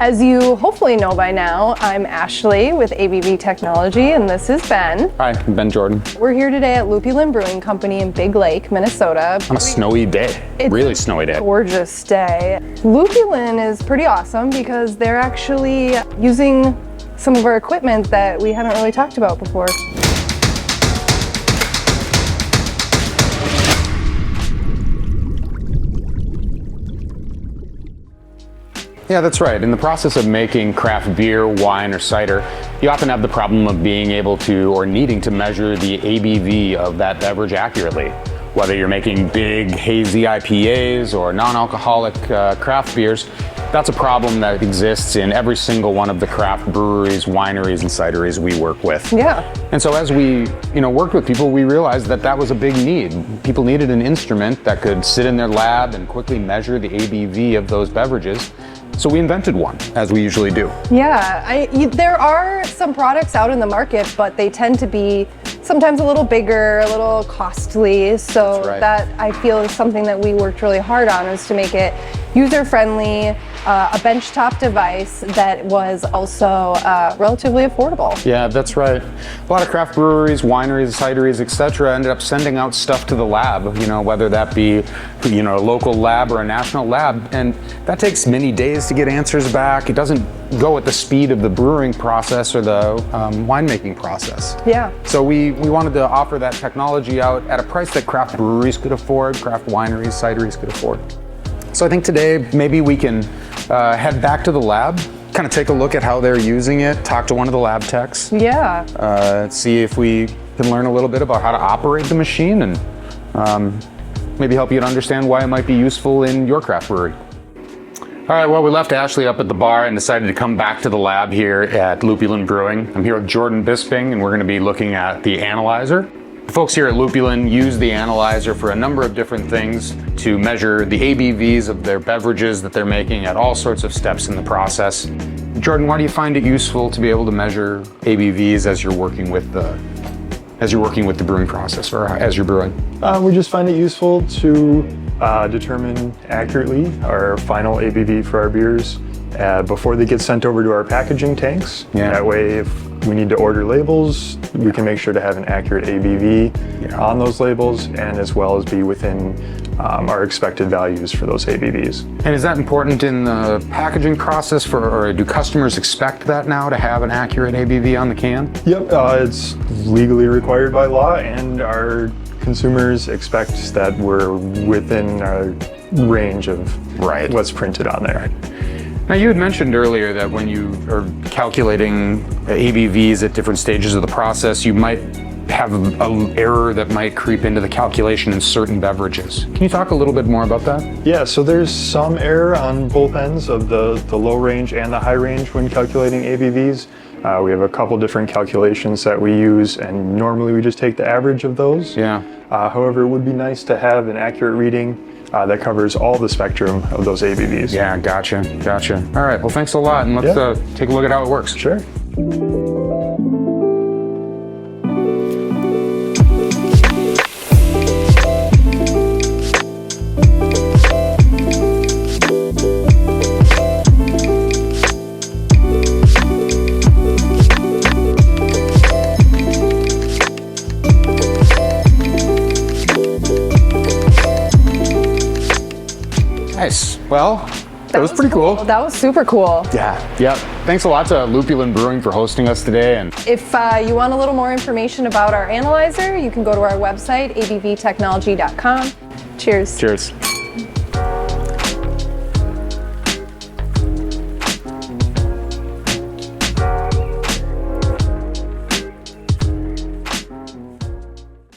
As you hopefully know by now, I'm Ashley with ABV Technology, and this is Ben. Hi, I'm Ben Jordan. We're here today at Lupulin Brewing Company in Big Lake, Minnesota. On a snowy day, really snowy day. Gorgeous day. Lupulin is pretty awesome because they're actually using some of our equipment that we haven't really talked about before. Yeah, that's right. In the process of making craft beer, wine, or cider, you often have the problem of being able to or needing to measure the ABV of that beverage accurately. Whether you're making big, hazy IPAs or non-alcoholic craft beers, that's a problem that exists in every single one of the craft breweries, wineries, and cideries we work with. Yeah. And so as we, worked with people, we realized that that was a big need. People needed an instrument that could sit in their lab and quickly measure the ABV of those beverages. So we invented one, as we usually do. Yeah, there are some products out in the market, but they tend to be sometimes a little bigger, a little costly. So that I feel is something that we worked really hard on, is to make it user-friendly, a benchtop device that was also relatively affordable. Yeah, that's right. A lot of craft breweries, wineries, cideries, etc. ended up sending out stuff to the lab, whether that be a local lab or a national lab, and that takes many days to get answers back. It doesn't go at the speed of the brewing process or the winemaking process. Yeah. So we wanted to offer that technology out at a price that craft breweries could afford, craft wineries, cideries could afford. So I think today maybe we can head back to the lab, kind of take a look at how they're using it, talk to one of the lab techs. Yeah. See if we can learn a little bit about how to operate the machine and maybe help you to understand why it might be useful in your craft brewery. All right, well, we left Ashley up at the bar and decided to come back to the lab here at Lupulin Brewing. I'm here with Jordan Bisping, and we're going to be looking at the analyzer. The folks here at Lupulin use the analyzer for a number of different things to measure the ABVs of their beverages that they're making at all sorts of steps in the process. Jordan, why do you find it useful to be able to measure ABVs as you're working with the brewing process, or as you're brewing? We just find it useful to determine accurately our final ABV for our beers before they get sent over to our packaging tanks. Yeah. That way, if we need to order labels, we can make sure to have an accurate ABV on those labels, and as well as be within our expected values for those ABVs. And is that important in the packaging process, or do customers expect that now, to have an accurate ABV on the can? Yep, it's legally required by law, and our consumers expect that we're within our range of what's printed on there. Now, you had mentioned earlier that when you are calculating ABVs at different stages of the process, you might have an error that might creep into the calculation in certain beverages. Can you talk a little bit more about that? Yeah, so there's some error on both ends of the low range and the high range when calculating ABVs. We have a couple different calculations that we use, and normally we just take the average of those. Yeah. However, it would be nice to have an accurate reading that covers all the spectrum of those ABVs. Yeah, gotcha. All right, well, thanks a lot, and let's take a look at how it works. Sure. Nice. Well, that was pretty cool. That was super cool. Yeah. Thanks a lot to Lupulin Brewing for hosting us today. And if you want a little more information about our analyzer, you can go to our website, abvtechnology.com. Cheers. Cheers.